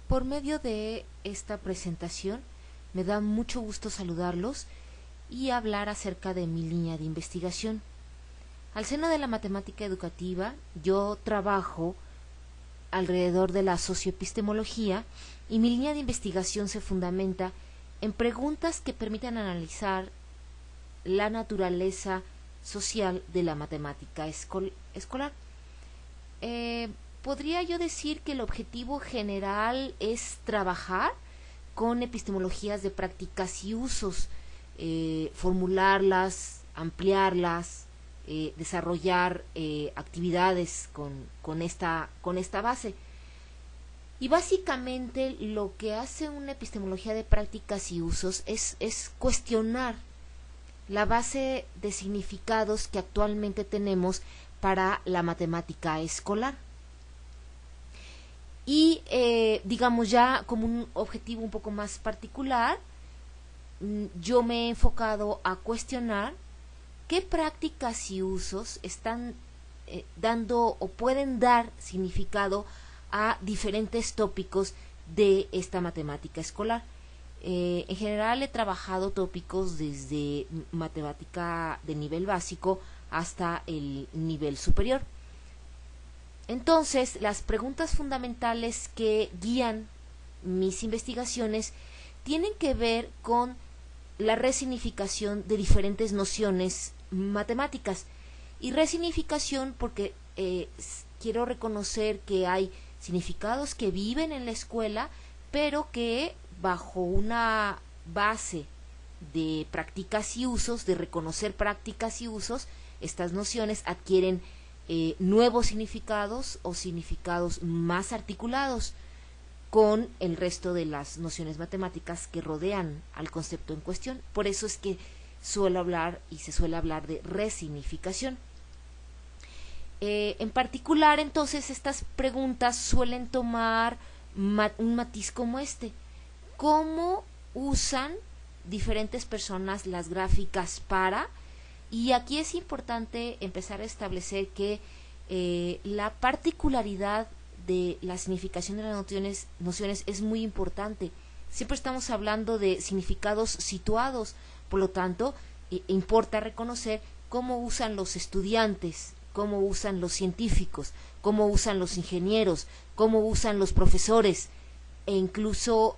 Por medio de esta presentación me da mucho gusto saludarlos y hablar acerca de mi línea de investigación. Al seno de la matemática educativa, yo trabajo alrededor de la socioepistemología y mi línea de investigación se fundamenta en preguntas que permitan analizar la naturaleza social de la matemática escolar. Podría yo decir que el objetivo general es trabajar con epistemologías de prácticas y usos, formularlas, ampliarlas, desarrollar actividades con esta base. Y básicamente lo que hace una epistemología de prácticas y usos es cuestionar la base de significados que actualmente tenemos para la matemática escolar. Y digamos ya como un objetivo un poco más particular, yo me he enfocado a cuestionar qué prácticas y usos están dando o pueden dar significado a diferentes tópicos de esta matemática escolar. En general he trabajado tópicos desde matemática de nivel básico hasta el nivel superior. Entonces, las preguntas fundamentales que guían mis investigaciones tienen que ver con la resignificación de diferentes nociones matemáticas. Y resignificación porque quiero reconocer que hay significados que viven en la escuela, pero que bajo una base de prácticas y usos, de reconocer prácticas y usos, estas nociones adquieren nuevos significados o significados más articulados con el resto de las nociones matemáticas que rodean al concepto en cuestión. Por eso es que suelo hablar y se suele hablar de resignificación. En particular, entonces, estas preguntas suelen tomar un matiz como este: ¿cómo usan diferentes personas las gráficas para? Y aquí es importante empezar a establecer que la particularidad de la significación de las nociones es muy importante. Siempre estamos hablando de significados situados, por lo tanto, importa reconocer cómo usan los estudiantes, cómo usan los científicos, cómo usan los ingenieros, cómo usan los profesores, e incluso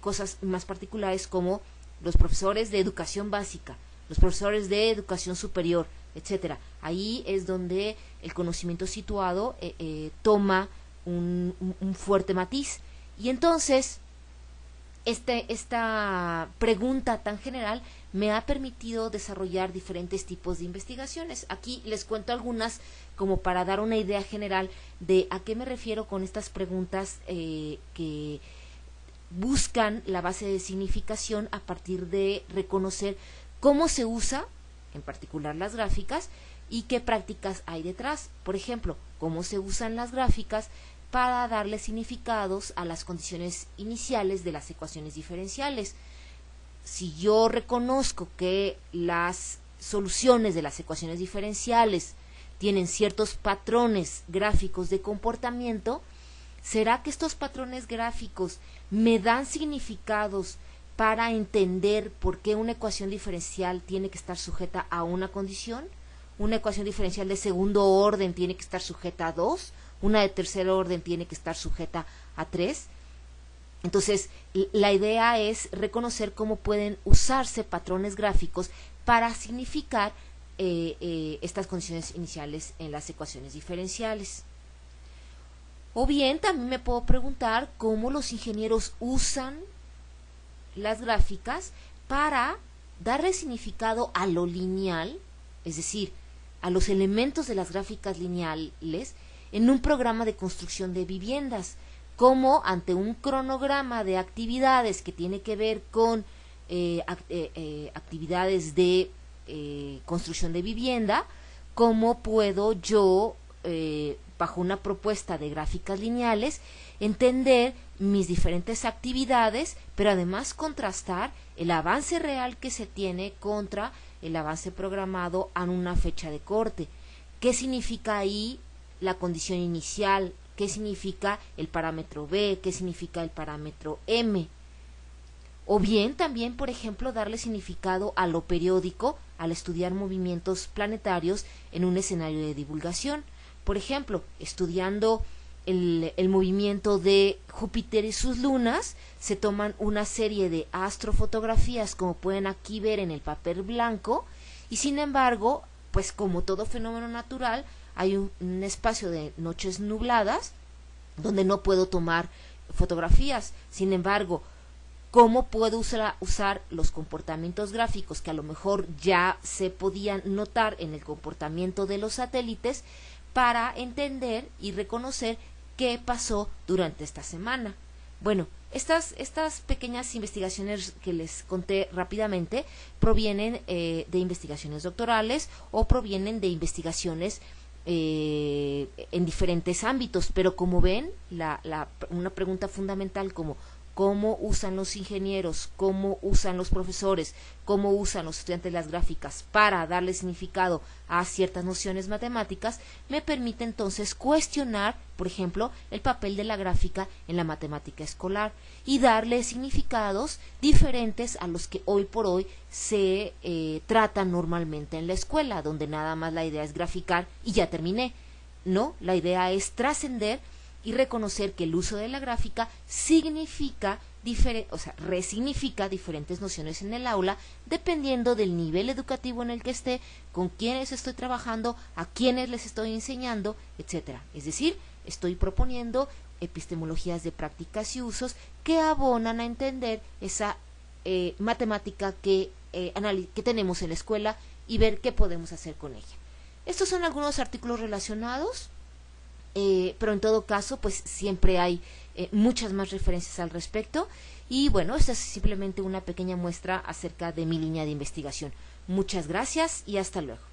cosas más particulares como los profesores de educación básica, los profesores de educación superior, etcétera. Ahí es donde el conocimiento situado toma un fuerte matiz. Y entonces, esta pregunta tan general me ha permitido desarrollar diferentes tipos de investigaciones. Aquí les cuento algunas como para dar una idea general de a qué me refiero con estas preguntas que buscan la base de significación a partir de reconocer cómo se usa, en particular las gráficas, y qué prácticas hay detrás. Por ejemplo, cómo se usan las gráficas para darle significados a las condiciones iniciales de las ecuaciones diferenciales. Si yo reconozco que las soluciones de las ecuaciones diferenciales tienen ciertos patrones gráficos de comportamiento, ¿será que estos patrones gráficos me dan significados para entender por qué una ecuación diferencial tiene que estar sujeta a una condición? Una ecuación diferencial de segundo orden tiene que estar sujeta a 2, una de tercer orden tiene que estar sujeta a 3. Entonces, la idea es reconocer cómo pueden usarse patrones gráficos para significar estas condiciones iniciales en las ecuaciones diferenciales. O bien, también me puedo preguntar cómo los ingenieros usan las gráficas para darle significado a lo lineal, es decir, a los elementos de las gráficas lineales en un programa de construcción de viviendas, como ante un cronograma de actividades que tiene que ver con actividades de construcción de vivienda, cómo puedo yo, bajo una propuesta de gráficas lineales, entender mis diferentes actividades, pero además contrastar el avance real que se tiene contra el avance programado a una fecha de corte. ¿Qué significa ahí la condición inicial? qué significa el parámetro B, qué significa el parámetro M. O bien también, por ejemplo, darle significado a lo periódico al estudiar movimientos planetarios en un escenario de divulgación. Por ejemplo, estudiando el movimiento de Júpiter y sus lunas, se toman una serie de astrofotografías, como pueden aquí ver en el papel blanco, y sin embargo, pues como todo fenómeno natural, hay un espacio de noches nubladas donde no puedo tomar fotografías. Sin embargo, ¿cómo puedo usar los comportamientos gráficos que a lo mejor ya se podían notar en el comportamiento de los satélites para entender y reconocer qué pasó durante esta semana? Bueno, estas pequeñas investigaciones que les conté rápidamente provienen de investigaciones doctorales o provienen de investigaciones en diferentes ámbitos, pero como ven, una pregunta fundamental como cómo usan los ingenieros, cómo usan los profesores, cómo usan los estudiantes las gráficas para darle significado a ciertas nociones matemáticas, me permite entonces cuestionar, por ejemplo, el papel de la gráfica en la matemática escolar y darle significados diferentes a los que hoy por hoy se tratan normalmente en la escuela, donde nada más la idea es graficar y ya terminé. No, la idea es trascender y reconocer que el uso de la gráfica significa resignifica diferentes nociones en el aula dependiendo del nivel educativo en el que esté, con quiénes estoy trabajando, a quiénes les estoy enseñando, etcétera. Es decir, estoy proponiendo epistemologías de prácticas y usos que abonan a entender esa matemática que tenemos en la escuela y ver qué podemos hacer con ella. Estos son algunos artículos relacionados. Pero en todo caso, pues siempre hay muchas más referencias al respecto. Y bueno, esta es simplemente una pequeña muestra acerca de mi línea de investigación. Muchas gracias y hasta luego.